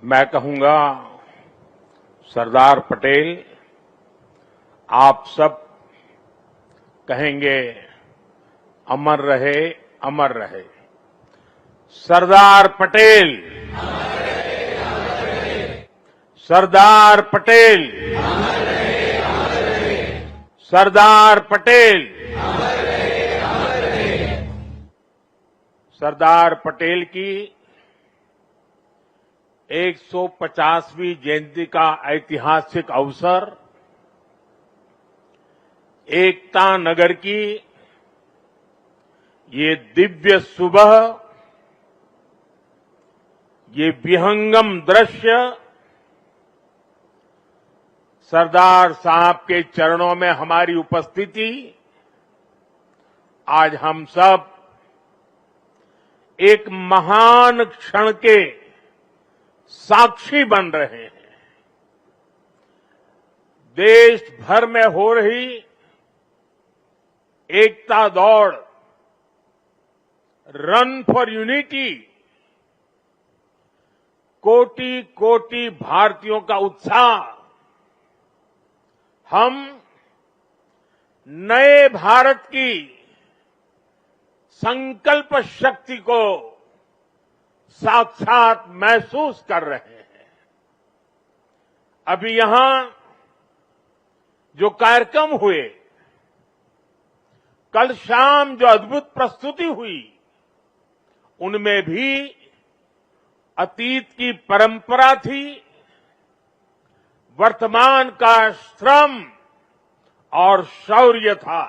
मैं कहूंगा सरदार पटेल, आप सब कहेंगे अमर रहे, अमर रहे। सरदार पटेल, सरदार पटेल, सरदार पटेल। सरदार पटेल की 150वीं जयंती का ऐतिहासिक अवसर एकता नगर की ये दिव्य सुबह, ये विहंगम दृश्य सरदार साहब के चरणों में हमारी उपस्थिति, आज हम सब एक महान क्षण के साक्षी बन रहे हैं। देश भर में हो रही एकता दौड़, रन फॉर यूनिटी, कोटि कोटि भारतीयों का उत्साह, हम नए भारत की संकल्प शक्ति को साक्षात महसूस कर रहे हैं। अभी यहां जो कार्यक्रम हुए, कल शाम जो अद्भुत प्रस्तुति हुई, उनमें भी अतीत की परंपरा थी, वर्तमान का श्रम और शौर्य था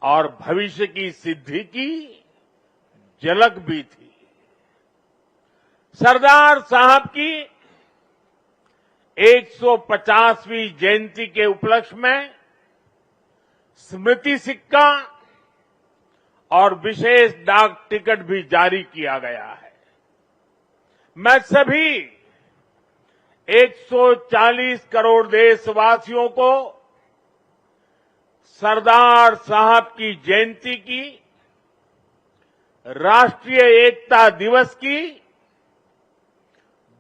और भविष्य की सिद्धि की झलक भी थी। सरदार साहब की 150वीं जयंती के उपलक्ष्य में स्मृति सिक्का और विशेष डाक टिकट भी जारी किया गया है। मैं सभी 140 करोड़ देशवासियों को सरदार साहब की जयंती की, राष्ट्रीय एकता दिवस की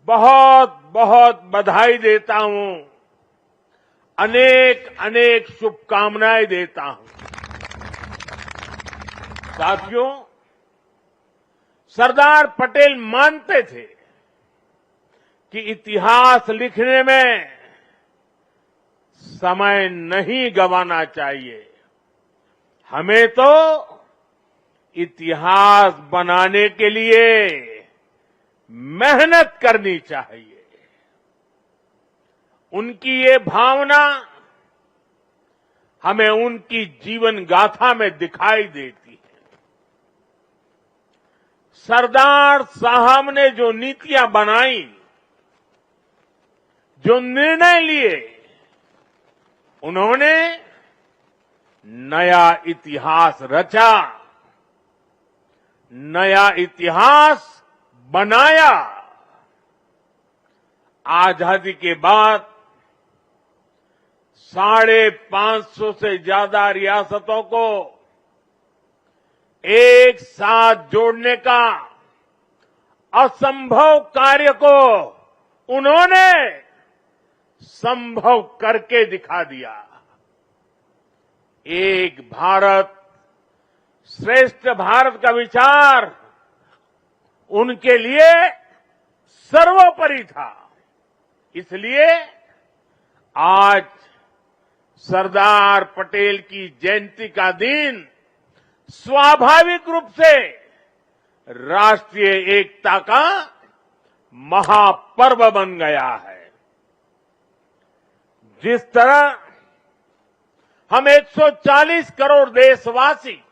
बहुत बहुत बधाई देता हूं, अनेक अनेक शुभकामनाएं देता हूं। साथियों, सरदार पटेल मानते थे कि इतिहास लिखने में समय नहीं गंवाना चाहिए, हमें तो इतिहास बनाने के लिए मेहनत करनी चाहिए। उनकी ये भावना हमें उनकी जीवन गाथा में दिखाई देती है। सरदार साहब ने जो नीतियां बनाई, जो निर्णय लिए, उन्होंने नया इतिहास रचा, नया इतिहास बनाया। आजादी के बाद 550 से ज्यादा रियासतों को एक साथ जोड़ने का असंभव कार्य को उन्होंने संभव करके दिखा दिया। एक भारत श्रेष्ठ भारत का विचार उनके लिए सर्वोपरि था। इसलिए आज सरदार पटेल की जयंती का दिन स्वाभाविक रूप से राष्ट्रीय एकता का महापर्व बन गया है। जिस तरह हम 140 करोड़ देशवासी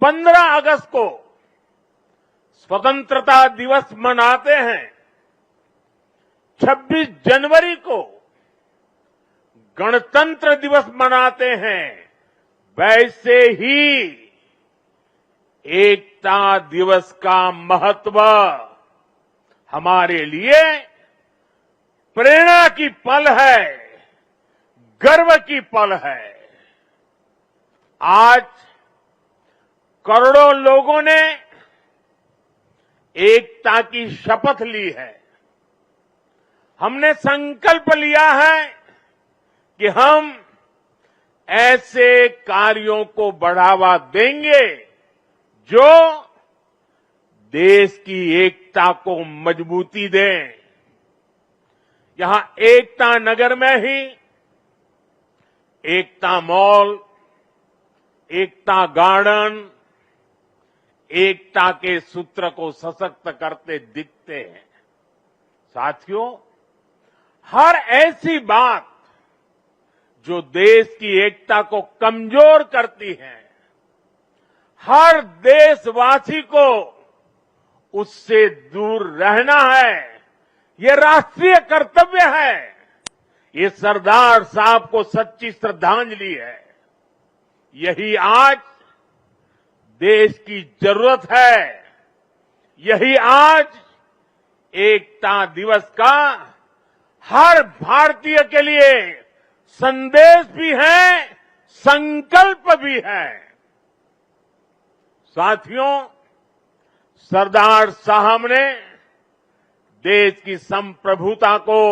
15 अगस्त को स्वतंत्रता दिवस मनाते हैं, 26 जनवरी को गणतंत्र दिवस मनाते हैं, वैसे ही एकता दिवस का महत्व हमारे लिए प्रेरणा की पल है, गर्व की पल है। आज करोड़ों लोगों ने एकता की शपथ ली है। हमने संकल्प लिया है कि हम ऐसे कार्यों को बढ़ावा देंगे जो देश की एकता को मजबूती दें। यहां एकता नगर में ही एकता मॉल, एकता गार्डन, एकता के सूत्र को सशक्त करते दिखते हैं। साथियों, हर ऐसी बात जो देश की एकता को कमजोर करती है, हर देशवासी को उससे दूर रहना है। ये राष्ट्रीय कर्तव्य है। ये सरदार साहब को सच्ची श्रद्धांजलि है। यही आज देश की जरूरत है। यही आज एकता दिवस का हर भारतीय के लिए संदेश भी है, संकल्प भी है। साथियों, सरदार साहब ने देश की संप्रभुता को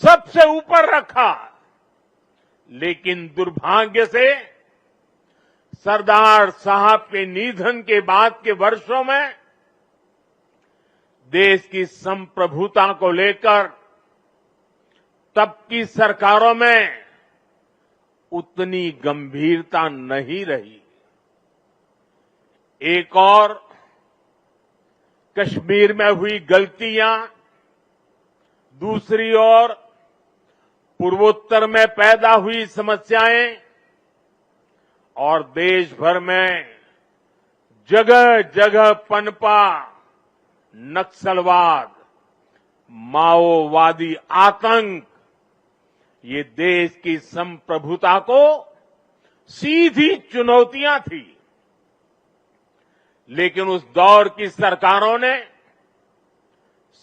सबसे ऊपर रखा, लेकिन दुर्भाग्य से सरदार साहब के निधन के बाद के वर्षों में देश की संप्रभुता को लेकर तब की सरकारों में उतनी गंभीरता नहीं रही। एक और कश्मीर में हुई गलतियां, दूसरी ओर पूर्वोत्तर में पैदा हुई समस्याएं और देश भर में जगह जगह पनपा नक्सलवाद, माओवादी आतंक, ये देश की संप्रभुता को सीधी चुनौतियां थी। लेकिन उस दौर की सरकारों ने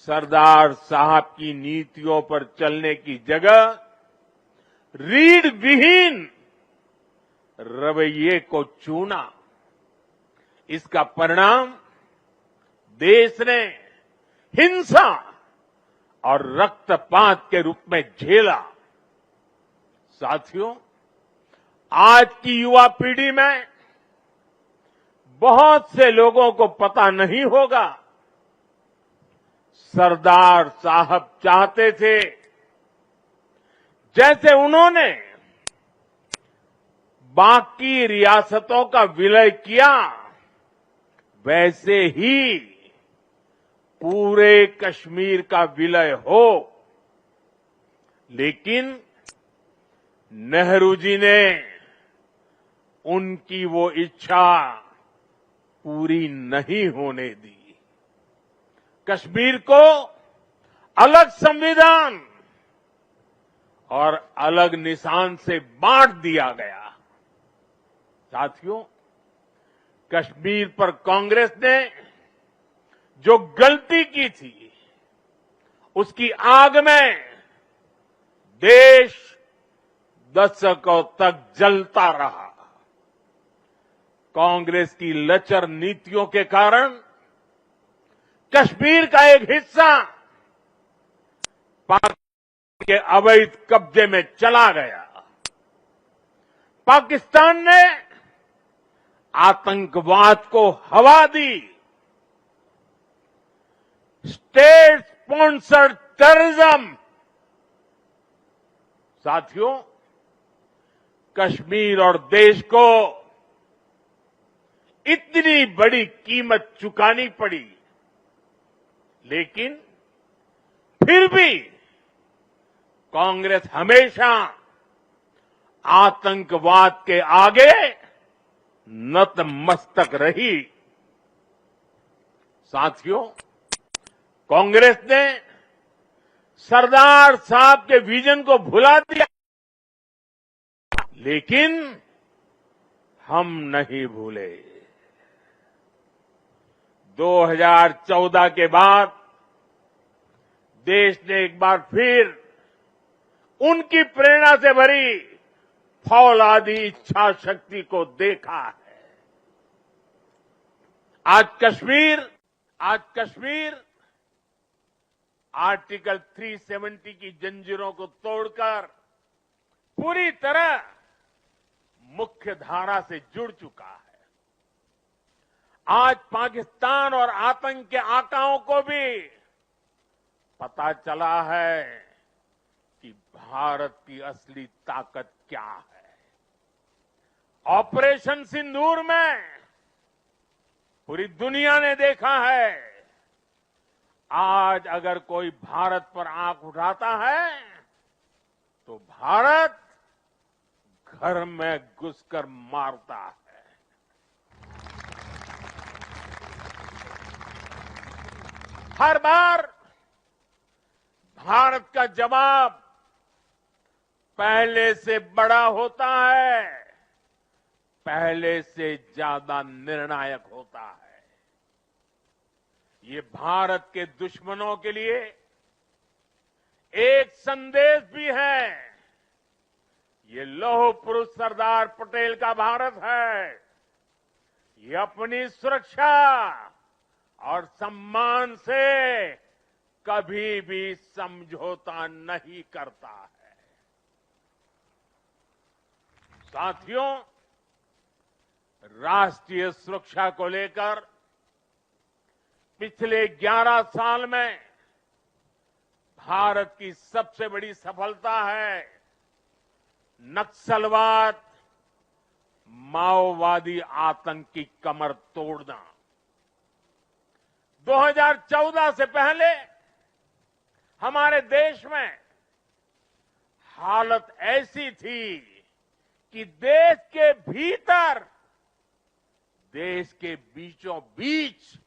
सरदार साहब की नीतियों पर चलने की जगह रीढ़ विहीन रवैये को चुना। इसका परिणाम देश ने हिंसा और रक्तपात के रूप में झेला। साथियों, आज की युवा पीढ़ी में बहुत से लोगों को पता नहीं होगा, सरदार साहब चाहते थे जैसे उन्होंने बाकी रियासतों का विलय किया, वैसे ही पूरे कश्मीर का विलय हो। लेकिन नेहरू जी ने उनकी वो इच्छा पूरी नहीं होने दी। कश्मीर को अलग संविधान और अलग निशान से बांट दिया गया। साथियों, कश्मीर पर कांग्रेस ने जो गलती की थी, उसकी आग में देश दशकों तक जलता रहा। कांग्रेस की लचर नीतियों के कारण कश्मीर का एक हिस्सा पाकिस्तान के अवैध कब्जे में चला गया। पाकिस्तान ने आतंकवाद को हवा दी। State sponsored terrorism. साथियों, कश्मीर और देश को इतनी बड़ी कीमत चुकानी पड़ी, लेकिन फिर भी कांग्रेस हमेशा आतंकवाद के आगे नतमस्तक रही। साथियों, कांग्रेस ने सरदार साहब के विजन को भुला दिया, लेकिन हम नहीं भूले। 2014 के बाद देश ने एक बार फिर उनकी प्रेरणा से भरी फौलादी इच्छा शक्ति को देखा है। आज कश्मीर आज कश्मीर आर्टिकल 370 की जंजीरों को तोड़कर पूरी तरह मुख्य धारा से जुड़ चुका है। आज पाकिस्तान और आतंक के आकाओं को भी पता चला है कि भारत की असली ताकत क्या है। ऑपरेशन सिंदूर में पूरी दुनिया ने देखा है, आज अगर कोई भारत पर आंख उठाता है तो भारत घर में घुसकर मारता है। हर बार भारत का जवाब पहले से बड़ा होता है, पहले से ज्यादा निर्णायक होता है। ये भारत के दुश्मनों के लिए एक संदेश भी है। ये लौह पुरुष सरदार पटेल का भारत है। ये अपनी सुरक्षा और सम्मान से कभी भी समझौता नहीं करता है। साथियों, राष्ट्रीय सुरक्षा को लेकर पिछले 11 साल में भारत की सबसे बड़ी सफलता है नक्सलवाद, माओवादी आतंक की कमर तोड़ना। 2014 से पहले हमारे देश में हालत ऐसी थी कि देश के भीतर, देश के बीचों बीच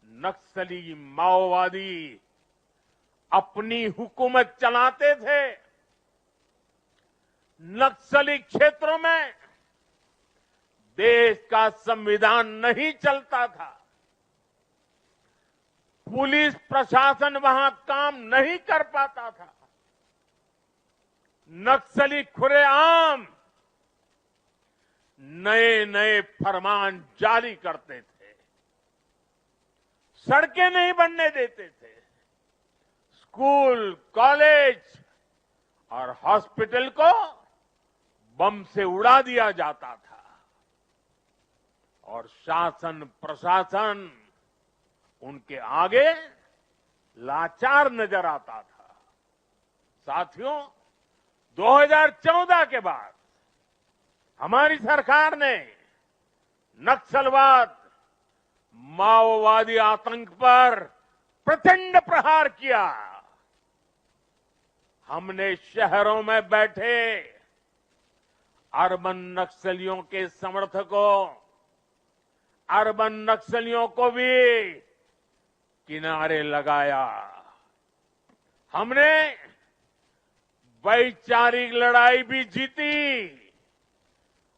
नक्सली माओवादी अपनी हुकूमत चलाते थे। नक्सली क्षेत्रों में देश का संविधान नहीं चलता था। पुलिस प्रशासन वहां काम नहीं कर पाता था। नक्सली खुलेआम नए नए फरमान जारी करते थे, सड़कें नहीं बनने देते थे, स्कूल, कॉलेज और हॉस्पिटल को बम से उड़ा दिया जाता था और शासन प्रशासन उनके आगे लाचार नजर आता था। साथियों, 2014 के बाद हमारी सरकार ने नक्सलवाद, माओवादी आतंक पर प्रचंड प्रहार किया। हमने शहरों में बैठे अर्बन नक्सलियों के समर्थकों, अर्बन नक्सलियों को भी किनारे लगाया। हमने वैचारिक लड़ाई भी जीती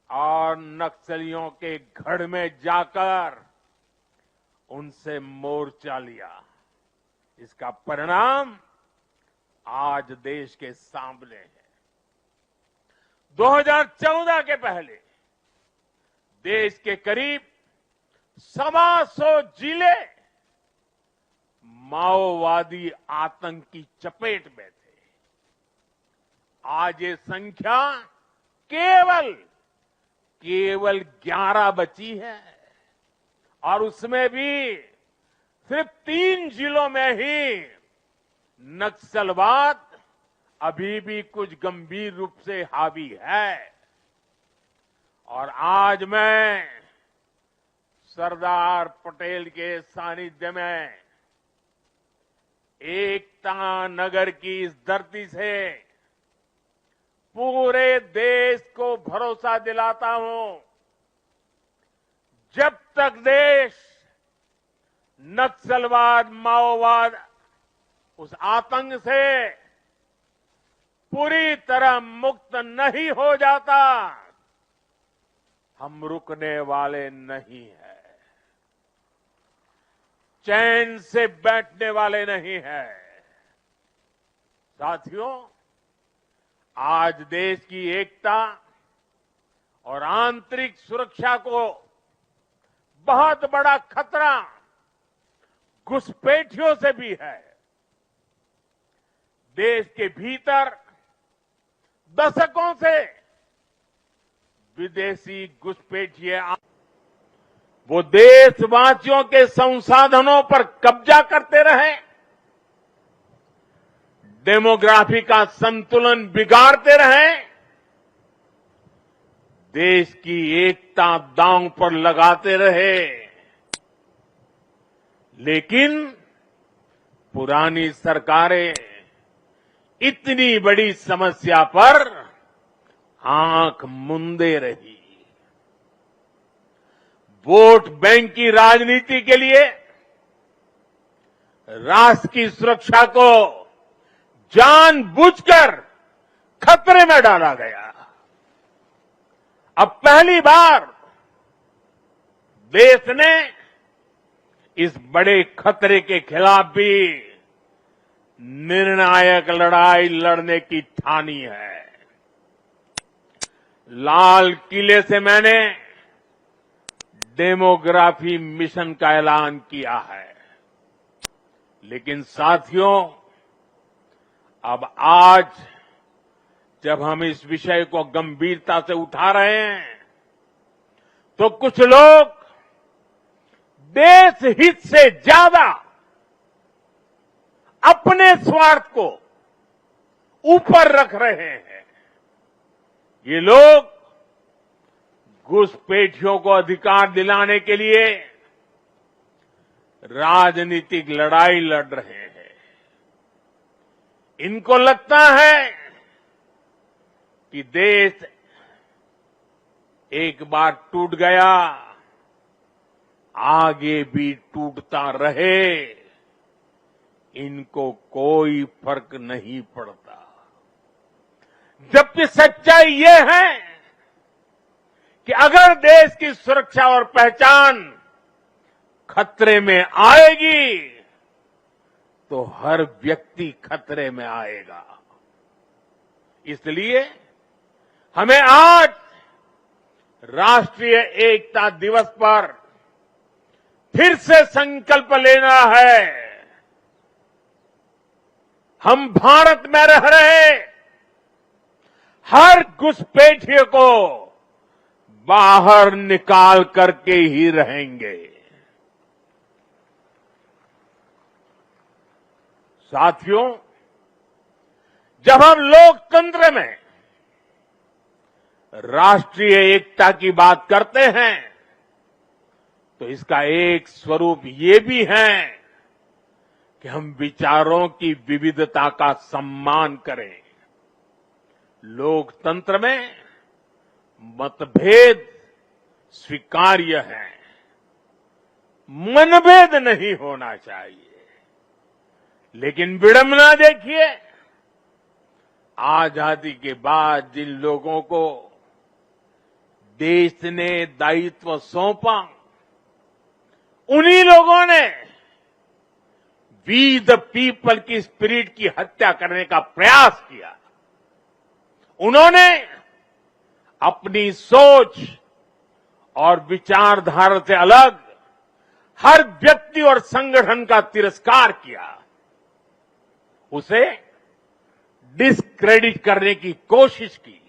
और नक्सलियों के गढ़ में जाकर उनसे मोर्चा लिया। इसका परिणाम आज देश के सामने है। 2014 के पहले देश के करीब 125 जिले माओवादी आतंक की चपेट में थे। आज ये संख्या केवल 11 बची है और उसमें भी सिर्फ 3 जिलों में ही नक्सलवाद अभी भी कुछ गंभीर रूप से हावी है। और आज मैं सरदार पटेल के सानिध्य में एकता नगर की इस धरती से पूरे देश को भरोसा दिलाता हूं, जब तक देश नक्सलवाद, माओवाद, उस आतंक से पूरी तरह मुक्त नहीं हो जाता, हम रुकने वाले नहीं हैं, चैन से बैठने वाले नहीं हैं। साथियों, आज देश की एकता और आंतरिक सुरक्षा को बहुत बड़ा खतरा घुसपैठियों से भी है। देश के भीतर दशकों से विदेशी घुसपैठिए वो देशवासियों के संसाधनों पर कब्जा करते रहे, डेमोग्राफी का संतुलन बिगाड़ते रहे, देश की एकता दांव पर लगाते रहे। लेकिन पुरानी सरकारें इतनी बड़ी समस्या पर आंख मूंदे रही। वोट बैंक की राजनीति के लिए राष्ट्र की सुरक्षा को जानबूझकर खतरे में डाला गया। अब पहली बार देश ने इस बड़े खतरे के खिलाफ भी निर्णायक लड़ाई लड़ने की ठानी है। लाल किले से मैंने डेमोग्राफी मिशन का ऐलान किया है, लेकिन साथियों, अब आज जब हम इस विषय को गंभीरता से उठा रहे हैं, तो कुछ लोग देश हित से ज्यादा अपने स्वार्थ को ऊपर रख रहे हैं। ये लोग घुसपैठियों को अधिकार दिलाने के लिए राजनीतिक लड़ाई लड़ रहे हैं। इनको लगता है कि देश एक बार टूट गया, आगे भी टूटता रहे, इनको कोई फर्क नहीं पड़ता। जबकि सच्चाई ये है कि अगर देश की सुरक्षा और पहचान खतरे में आएगी, तो हर व्यक्ति खतरे में आएगा। इसलिए हमें आज राष्ट्रीय एकता दिवस पर फिर से संकल्प लेना है। हम भारत में रह रहे हर घुसपैठिए को बाहर निकाल करके ही रहेंगे। साथियों, जब हम लोकतंत्र में राष्ट्रीय एकता की बात करते हैं, तो इसका एक स्वरूप ये भी है कि हम विचारों की विविधता का सम्मान करें। लोकतंत्र में मतभेद स्वीकार्य है, मनभेद नहीं होना चाहिए। लेकिन विडंबना देखिए, आजादी के बाद जिन लोगों को देश ने दायित्व सौंपा, उन्हीं लोगों ने वी द पीपल की स्पिरिट की हत्या करने का प्रयास किया। उन्होंने अपनी सोच और विचारधारा से अलग हर व्यक्ति और संगठन का तिरस्कार किया, उसे डिस्क्रेडिट करने की कोशिश की।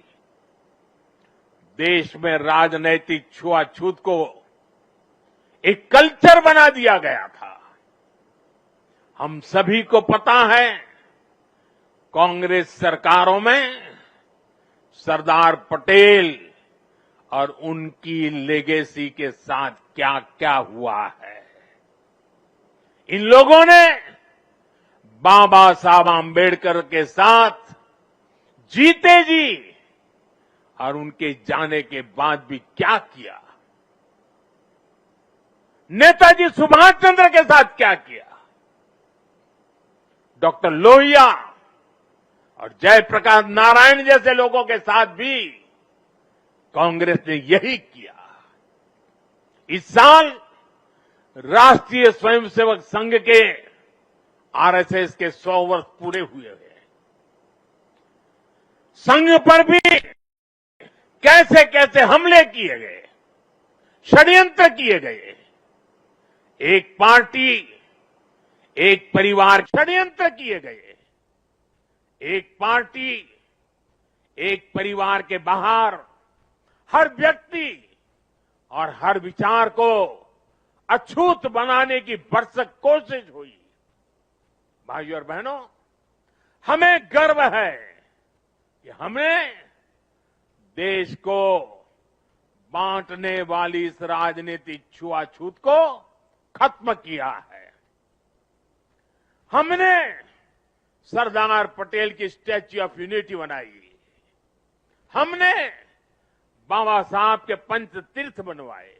देश में राजनैतिक छुआछूत को एक कल्चर बना दिया गया था। हम सभी को पता है, कांग्रेस सरकारों में सरदार पटेल और उनकी लेगेसी के साथ क्या क्या हुआ है। इन लोगों ने बाबा साहब आंबेडकर के साथ जीते जी और उनके जाने के बाद भी क्या किया, नेताजी सुभाष चंद्र के साथ क्या किया, डॉक्टर लोहिया और जयप्रकाश नारायण जैसे लोगों के साथ भी कांग्रेस ने यही किया। इस साल राष्ट्रीय स्वयंसेवक संघ के आरएसएस के 100 वर्ष पूरे हुए हैं। संघ पर भी कैसे कैसे हमले किए गए, षड्यंत्र किए गए। एक पार्टी एक परिवार षड्यंत्र किए गए। एक पार्टी, एक परिवार के बाहर हर व्यक्ति और हर विचार को अछूत बनाने की भरसक कोशिश हुई। भाइयों और बहनों, हमें गर्व है कि हमने देश को बांटने वाली इस राजनीतिक छुआछूत को खत्म किया है। हमने सरदार पटेल की स्टैच्यू ऑफ यूनिटी बनाई। हमने बाबा साहब के पंच तीर्थ बनवाए।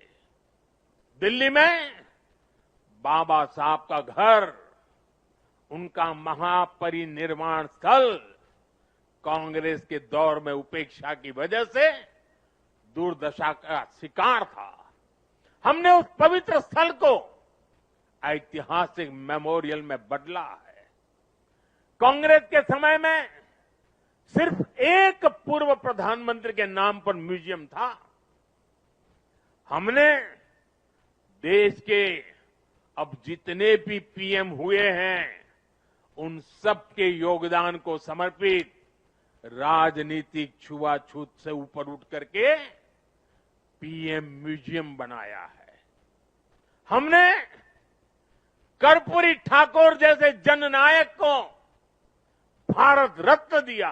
दिल्ली में बाबा साहब का घर, उनका महापरिनिर्वाण स्थल कांग्रेस के दौर में उपेक्षा की वजह से दुर्दशा का शिकार था। हमने उस पवित्र स्थल को ऐतिहासिक मेमोरियल में बदला है। कांग्रेस के समय में सिर्फ एक पूर्व प्रधानमंत्री के नाम पर म्यूजियम था। हमने देश के अब जितने भी पीएम हुए हैं, उन सब के योगदान को समर्पित राजनीतिक छुआछूत से ऊपर उठ करके पीएम म्यूजियम बनाया है। हमने कर्पूरी ठाकुर जैसे जननायक को भारत रत्न दिया।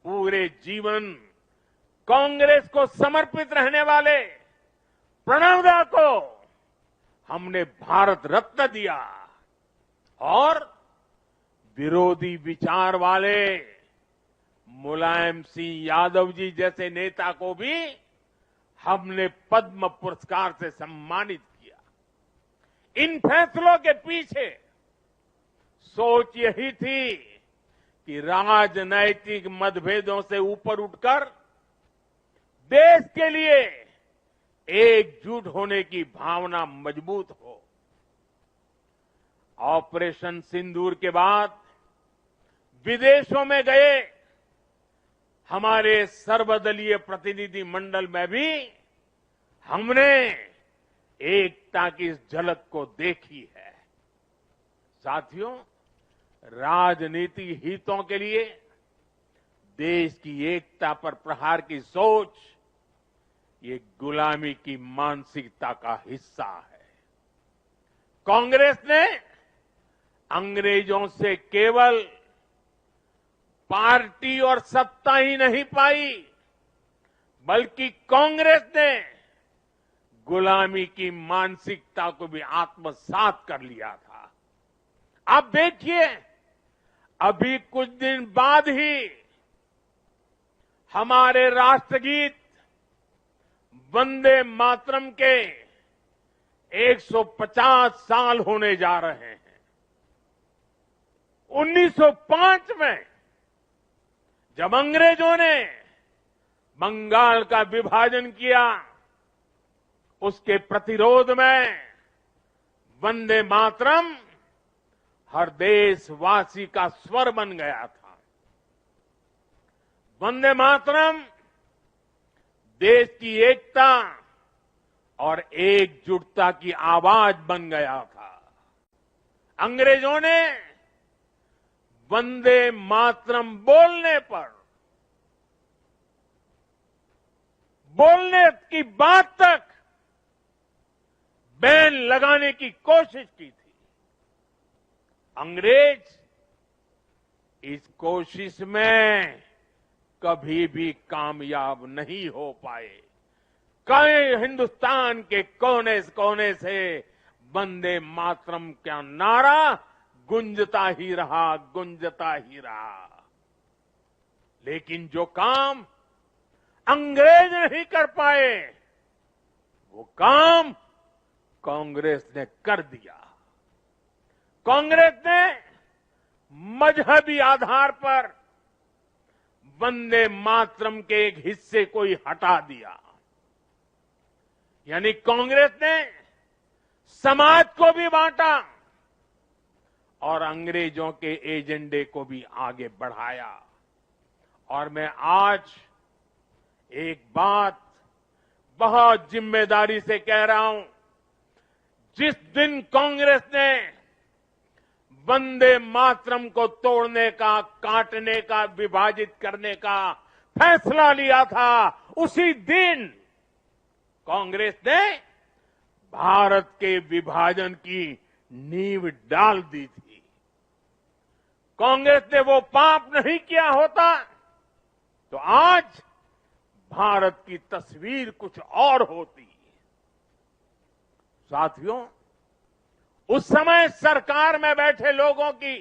पूरे जीवन कांग्रेस को समर्पित रहने वाले प्रणब दा को हमने भारत रत्न दिया और विरोधी विचार वाले मुलायम सिंह यादव जी जैसे नेता को भी हमने पद्म पुरस्कार से सम्मानित किया। इन फैसलों के पीछे सोच यही थी कि राजनैतिक मतभेदों से ऊपर उठकर देश के लिए एकजुट होने की भावना मजबूत हो। ऑपरेशन सिंदूर के बाद विदेशों में गए हमारे सर्वदलीय प्रतिनिधि मंडल में भी हमने एकता की इस झलक को देखी है। साथियों, राजनीतिक हितों के लिए देश की एकता पर प्रहार की सोच ये गुलामी की मानसिकता का हिस्सा है। कांग्रेस ने अंग्रेजों से केवल पार्टी और सत्ता ही नहीं पाई, बल्कि कांग्रेस ने गुलामी की मानसिकता को भी आत्मसात कर लिया था। आप देखिए, अभी कुछ दिन बाद ही हमारे राष्ट्रगीत वंदे मातरम के 150 साल होने जा रहे हैं। 1905 में जब अंग्रेजों ने बंगाल का विभाजन किया, उसके प्रतिरोध में वंदे मातरम हर देशवासी का स्वर बन गया था। वंदे मातरम देश की एकता और एकजुटता की आवाज बन गया था। अंग्रेजों ने वंदे मातरम बोलने की बात तक बैन लगाने की कोशिश की थी। अंग्रेज इस कोशिश में कभी भी कामयाब नहीं हो पाए। कई हिंदुस्तान के कोने कोने से वंदे मातरम का नारा गुंजता ही रहा। लेकिन जो काम अंग्रेज नहीं कर पाए, वो काम कांग्रेस ने कर दिया। कांग्रेस ने मजहबी आधार पर वंदे मातरम के एक हिस्से को ही हटा दिया। यानी कांग्रेस ने समाज को भी बांटा और अंग्रेजों के एजेंडे को भी आगे बढ़ाया। और मैं आज एक बात बहुत जिम्मेदारी से कह रहा हूं, जिस दिन कांग्रेस ने वंदे मातरम को तोड़ने का, काटने का, विभाजित करने का फैसला लिया था, उसी दिन कांग्रेस ने भारत के विभाजन की नींव डाल दी थी। कांग्रेस ने वो पाप नहीं किया होता तो आज भारत की तस्वीर कुछ और होती। साथियों, उस समय सरकार में बैठे लोगों की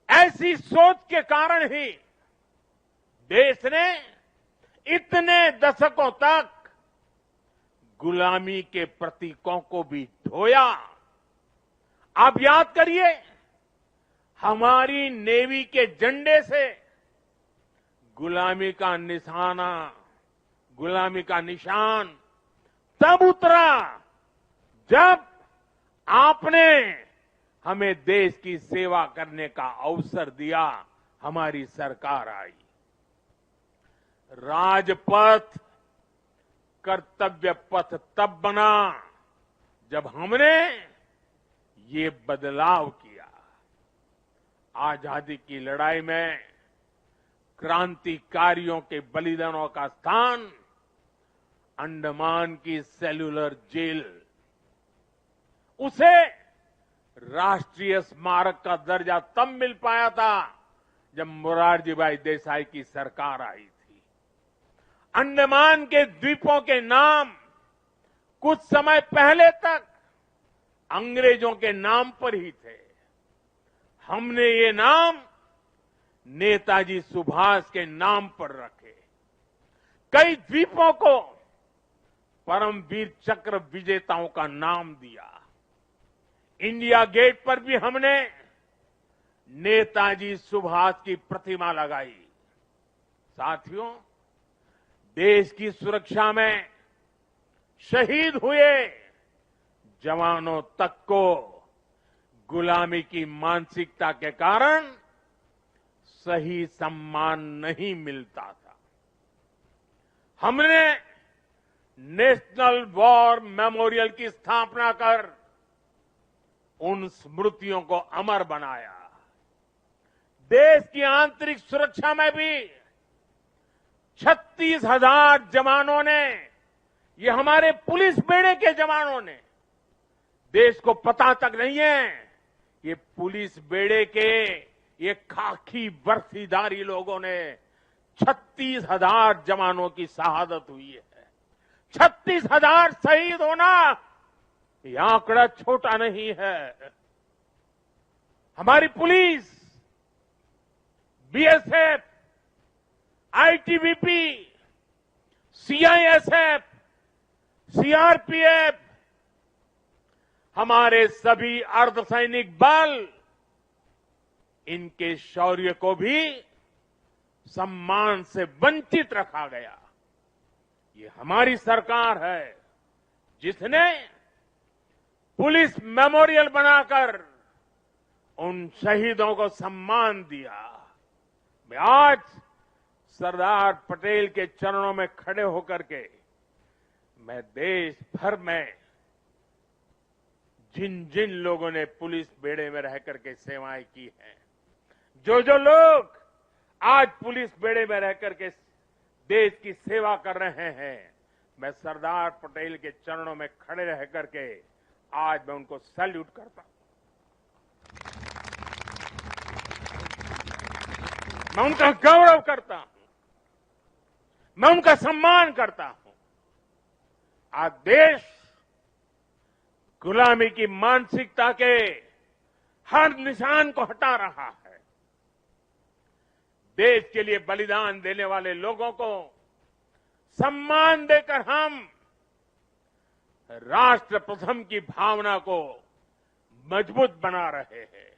ऐसी सोच के कारण ही देश ने इतने दशकों तक गुलामी के प्रतीकों को भी ढोया। आप याद करिए, हमारी नेवी के झंडे से गुलामी का निशाना, गुलामी का निशान तब उतरा जब आपने हमें देश की सेवा करने का अवसर दिया, हमारी सरकार आई। राजपथ कर्तव्य पथ तब बना जब हमने ये बदलाव किया। आजादी की लड़ाई में क्रांतिकारियों के बलिदानों का स्थान अंडमान की सेल्यूलर जेल, उसे राष्ट्रीय स्मारक का दर्जा तब मिल पाया था जब मोरारजी भाई देसाई की सरकार आई थी। अंडमान के द्वीपों के नाम कुछ समय पहले तक अंग्रेजों के नाम पर ही थे। हमने ये नाम नेताजी सुभाष के नाम पर रखे। कई द्वीपों को परमवीर चक्र विजेताओं का नाम दिया। इंडिया गेट पर भी हमने नेताजी सुभाष की प्रतिमा लगाई। साथियों, देश की सुरक्षा में शहीद हुए जवानों तक को गुलामी की मानसिकता के कारण सही सम्मान नहीं मिलता था। हमने नेशनल वॉर मेमोरियल की स्थापना कर उन स्मृतियों को अमर बनाया। देश की आंतरिक सुरक्षा में भी 36,000 जवानों ने, ये हमारे पुलिस बेड़े के जवानों ने, देश को पता तक नहीं है, ये पुलिस बेड़े के ये खाकी वर्दीधारी लोगों ने 36,000 जवानों की शहादत हुई है। 36,000 शहीद होना यह आंकड़ा छोटा नहीं है। हमारी police, BSF, ITBP, CISF, CRPF, हमारे सभी अर्धसैनिक बल, इनके शौर्य को भी सम्मान से वंचित रखा गया। ये हमारी सरकार है जिसने पुलिस मेमोरियल बनाकर उन शहीदों को सम्मान दिया। मैं आज सरदार पटेल के चरणों में खड़े होकर के मैं देश भर में जिन जिन लोगों ने पुलिस बेड़े में रह करके सेवाएं की हैं, जो लोग आज पुलिस बेड़े में रह करके देश की सेवा कर रहे हैं, मैं सरदार पटेल के चरणों में खड़े रह करके आज मैं उनको सैल्यूट करता हूं। मैं उनका गौरव करता हूं, मैं उनका सम्मान करता हूं। आज देश गुलामी की मानसिकता के हर निशान को हटा रहा है। देश के लिए बलिदान देने वाले लोगों को सम्मान देकर हम राष्ट्र प्रथम की भावना को मजबूत बना रहे हैं।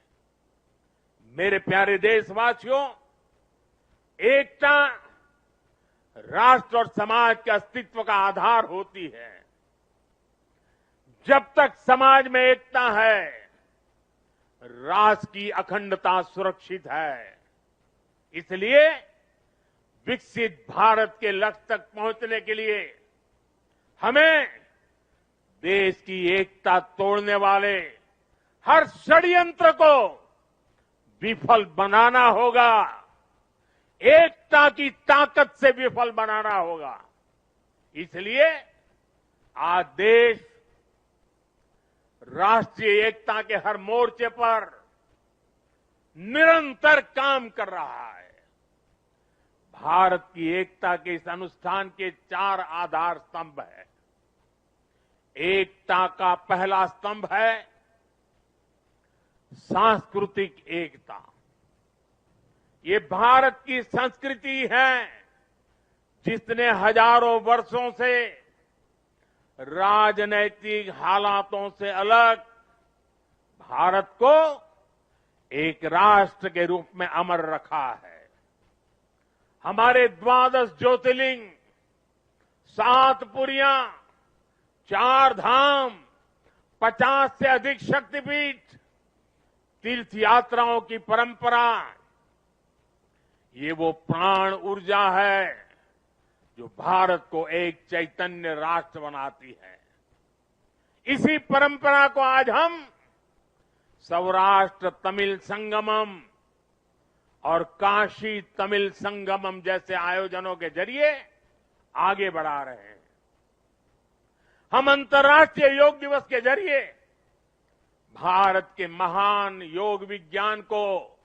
मेरे प्यारे देशवासियों, एकता राष्ट्र और समाज के अस्तित्व का आधार होती है। जब तक समाज में एकता है, राष्ट्र की अखंडता सुरक्षित है। इसलिए विकसित भारत के लक्ष्य तक पहुंचने के लिए हमें देश की एकता तोड़ने वाले हर षड्यंत्र को विफल बनाना होगा, एकता की ताकत से विफल बनाना होगा। इसलिए आज देश राष्ट्रीय एकता के हर मोर्चे पर निरंतर काम कर रहा है। भारत की एकता के इस अनुष्ठान के 4 आधार स्तंभ हैं। एकता का पहला स्तंभ है सांस्कृतिक एकता। ये भारत की संस्कृति है जिसने हजारों वर्षों से राजनैतिक हालातों से अलग भारत को एक राष्ट्र के रूप में अमर रखा है। हमारे 12 ज्योतिर्लिंग, 7 पुरियां, 4 धाम, 50 से अधिक शक्तिपीठ, तीर्थ यात्राओं की परंपरा, ये वो प्राण ऊर्जा है जो भारत को एक चैतन्य राष्ट्र बनाती है। इसी परंपरा को आज हम सौराष्ट्र तमिल संगमम और काशी तमिल संगमम जैसे आयोजनों के जरिए आगे बढ़ा रहे हैं। हम अंतर्राष्ट्रीय योग दिवस के जरिए भारत के महान योग विज्ञान को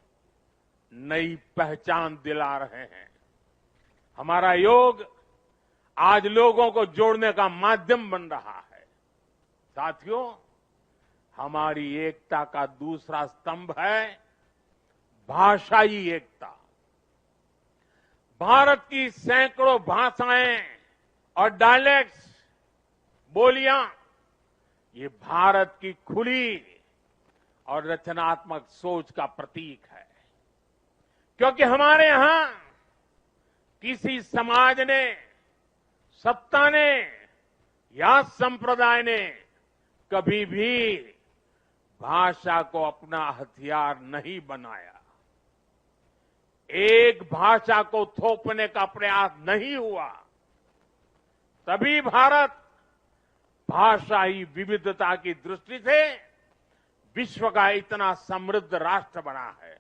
नई पहचान दिला रहे हैं। हमारा योग आज लोगों को जोड़ने का माध्यम बन रहा है। साथियों, हमारी एकता का दूसरा स्तंभ है भाषाई एकता। भारत की सैकड़ों भाषाएं और डायलेक्ट्स, बोलियां, ये भारत की खुली और रचनात्मक सोच का प्रतीक है। क्योंकि हमारे यहां किसी समाज ने, सत्ता ने या संप्रदाय ने कभी भी भाषा को अपना हथियार नहीं बनाया। एक भाषा को थोपने का प्रयास नहीं हुआ। तभी भारत भाषाई विविधता की दृष्टि से विश्व का इतना समृद्ध राष्ट्र बना है।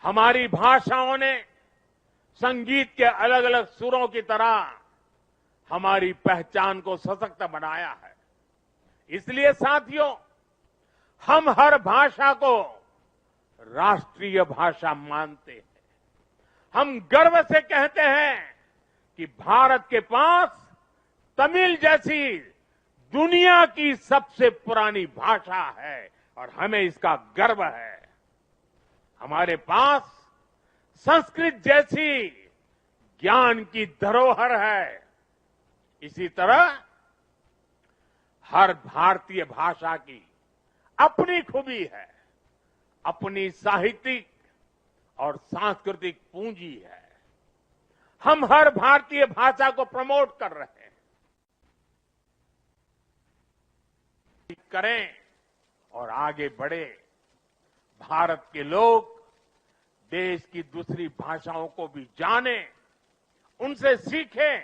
हमारी भाषाओं ने संगीत के अलग अलग सुरों की तरह हमारी पहचान को सशक्त बनाया है। इसलिए साथियों, हम हर भाषा को राष्ट्रीय भाषा मानते हैं। हम गर्व से कहते हैं कि भारत के पास तमिल जैसी दुनिया की सबसे पुरानी भाषा है और हमें इसका गर्व है। हमारे पास संस्कृत जैसी ज्ञान की धरोहर है। इसी तरह हर भारतीय भाषा की अपनी खूबी है, अपनी साहित्यिक और सांस्कृतिक पूंजी है। हम हर भारतीय भाषा को प्रमोट कर रहे हैं। करें और आगे बढ़े। भारत के लोग देश की दूसरी भाषाओं को भी जानें, उनसे सीखें।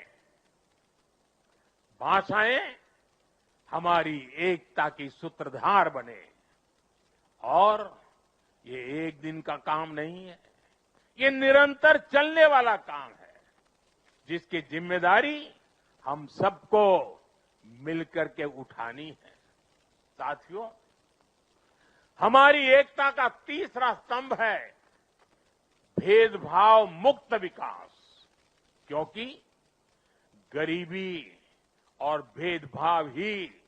भाषाएं हमारी एकता की सूत्रधार बने। और ये एक दिन का काम नहीं है, ये निरंतर चलने वाला काम है, जिसकी जिम्मेदारी हम सबको मिलकर के उठानी है। साथियों, हमारी एकता का तीसरा स्तंभ है भेदभाव मुक्त विकास। क्योंकि गरीबी और भेदभाव ही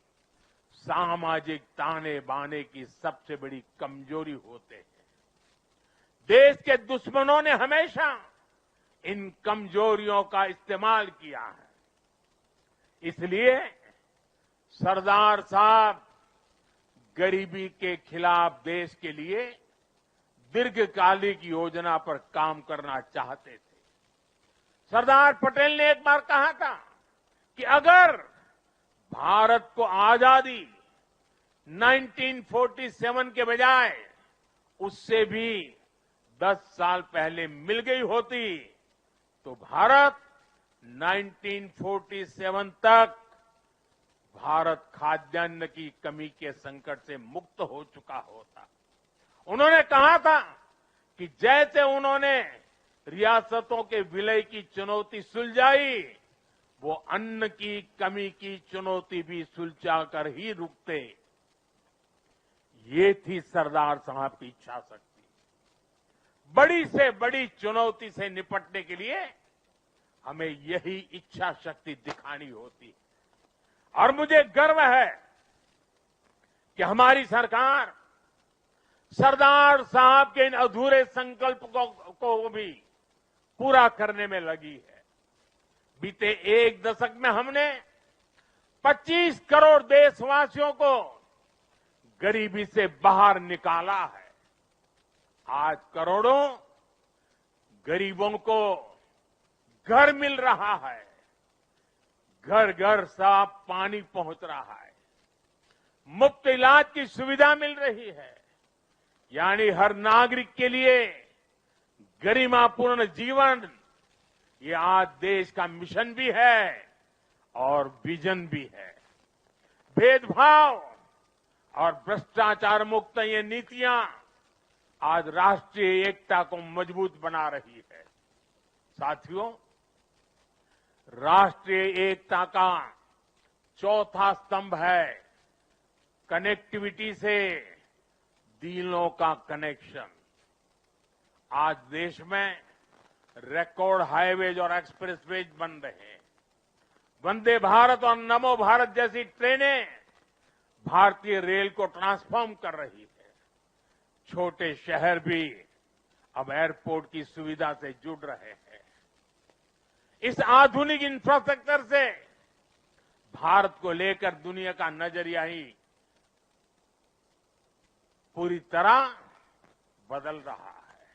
सामाजिक ताने बाने की सबसे बड़ी कमजोरी होते हैं। देश के दुश्मनों ने हमेशा इन कमजोरियों का इस्तेमाल किया है। इसलिए सरदार साहब गरीबी के खिलाफ देश के लिए दीर्घकालिक योजना पर काम करना चाहते थे। सरदार पटेल ने एक बार कहा था कि अगर भारत को आजादी 1947 के बजाय उससे भी 10 साल पहले मिल गई होती तो भारत 1947 तक भारत खाद्यान्न की कमी के संकट से मुक्त हो चुका होता। उन्होंने कहा था कि जैसे उन्होंने रियासतों के विलय की चुनौती सुलझाई, वो अन्न की कमी की चुनौती भी सुलझा कर ही रुकते। ये थी सरदार साहब की इच्छा शक्ति। बड़ी से बड़ी चुनौती से निपटने के लिए हमें यही इच्छा शक्ति दिखानी होती है। और मुझे गर्व है कि हमारी सरकार सरदार साहब के इन अधूरे संकल्प को भी पूरा करने में लगी है। बीते एक दशक में हमने 25 करोड़ देशवासियों को गरीबी से बाहर निकाला है। आज करोड़ों गरीबों को घर मिल रहा है, घर घर साफ पानी पहुंच रहा है, मुफ्त इलाज की सुविधा मिल रही है। यानी हर नागरिक के लिए गरिमापूर्ण जीवन, ये आज देश का मिशन भी है और विजन भी है। भेदभाव और भ्रष्टाचार मुक्त ये नीतियां आज राष्ट्रीय एकता को मजबूत बना रही है। साथियों, राष्ट्रीय एकता का चौथा स्तंभ है कनेक्टिविटी से दिलों का कनेक्शन। आज देश में रिकॉर्ड हाईवेज और एक्सप्रेसवेज बन रहे हैं। वंदे भारत और नमो भारत जैसी ट्रेनें भारतीय रेल को ट्रांसफॉर्म कर रही है। छोटे शहर भी अब एयरपोर्ट की सुविधा से जुड़ रहे हैं। इस आधुनिक इंफ्रास्ट्रक्चर से भारत को लेकर दुनिया का नजरिया ही पूरी तरह बदल रहा है।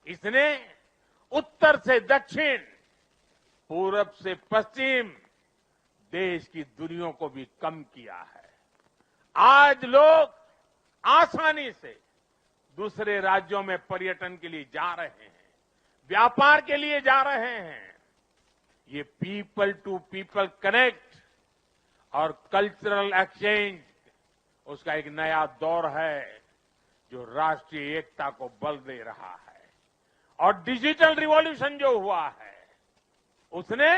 इसने उत्तर से दक्षिण, पूरब से पश्चिम देश की दूरियों को भी कम किया है। आज लोग आसानी से दूसरे राज्यों में पर्यटन के लिए जा रहे हैं, व्यापार के लिए जा रहे हैं। ये पीपल टू पीपल कनेक्ट और कल्चरल एक्सचेंज, उसका एक नया दौर है जो राष्ट्रीय एकता को बल दे रहा है। और डिजिटल रिवॉल्यूशन जो हुआ है, उसने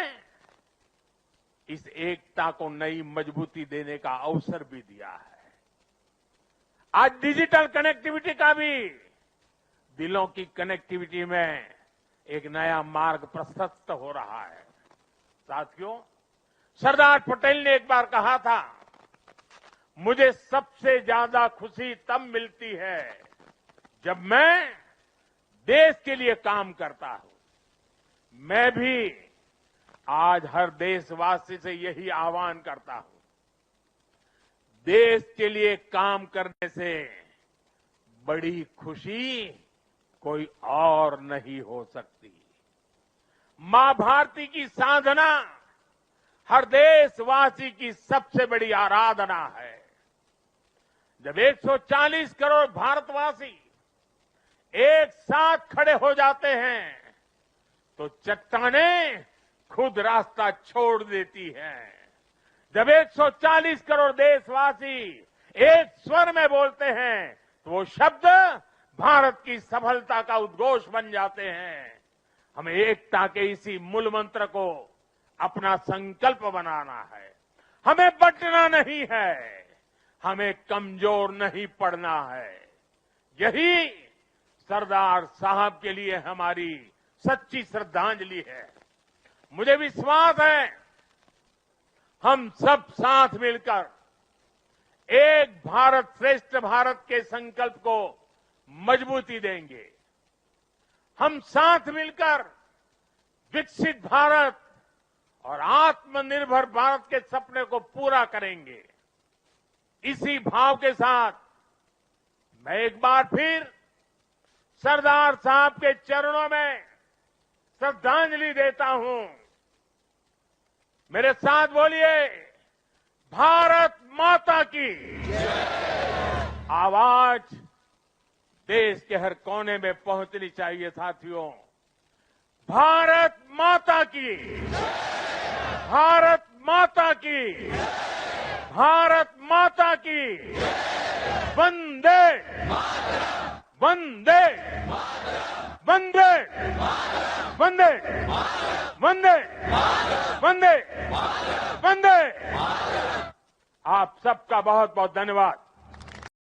इस एकता को नई मजबूती देने का अवसर भी दिया है। आज डिजिटल कनेक्टिविटी का भी दिलों की कनेक्टिविटी में एक नया मार्ग प्रशस्त हो रहा है। साथियों, सरदार पटेल ने एक बार कहा था, मुझे सबसे ज्यादा खुशी तब मिलती है जब मैं देश के लिए काम करता हूं। मैं भी आज हर देशवासी से यही आह्वान करता हूं। देश के लिए काम करने से बड़ी खुशी कोई और नहीं हो सकती। मां भारती की साधना हर देशवासी की सबसे बड़ी आराधना है। जब 140 करोड़ भारतवासी एक साथ खड़े हो जाते हैं तो चट्टानें खुद रास्ता छोड़ देती हैं। जब 140 करोड़ देशवासी एक स्वर में बोलते हैं तो वो शब्द भारत की सफलता का उद्घोष बन जाते हैं। हमें एकता के इसी मूल मंत्र को अपना संकल्प बनाना है। हमें बंटना नहीं है, हमें कमजोर नहीं पड़ना है। यही सरदार साहब के लिए हमारी सच्ची श्रद्धांजलि है। मुझे विश्वास है हम सब साथ मिलकर एक भारत श्रेष्ठ भारत के संकल्प को मजबूती देंगे। हम साथ मिलकर विकसित भारत और आत्मनिर्भर भारत के सपने को पूरा करेंगे। इसी भाव के साथ मैं एक बार फिर सरदार साहब के चरणों में श्रद्धांजलि देता हूं। मेरे साथ बोलिए, भारत माता की आवाज देश के हर कोने में पहुंचनी चाहिए। साथियों, भारत माता की, भारत माता की, भारत माता की, वंदे वंदे वंदे वंदे वंदे वंदे वंदे। आप सबका बहुत बहुत धन्यवाद।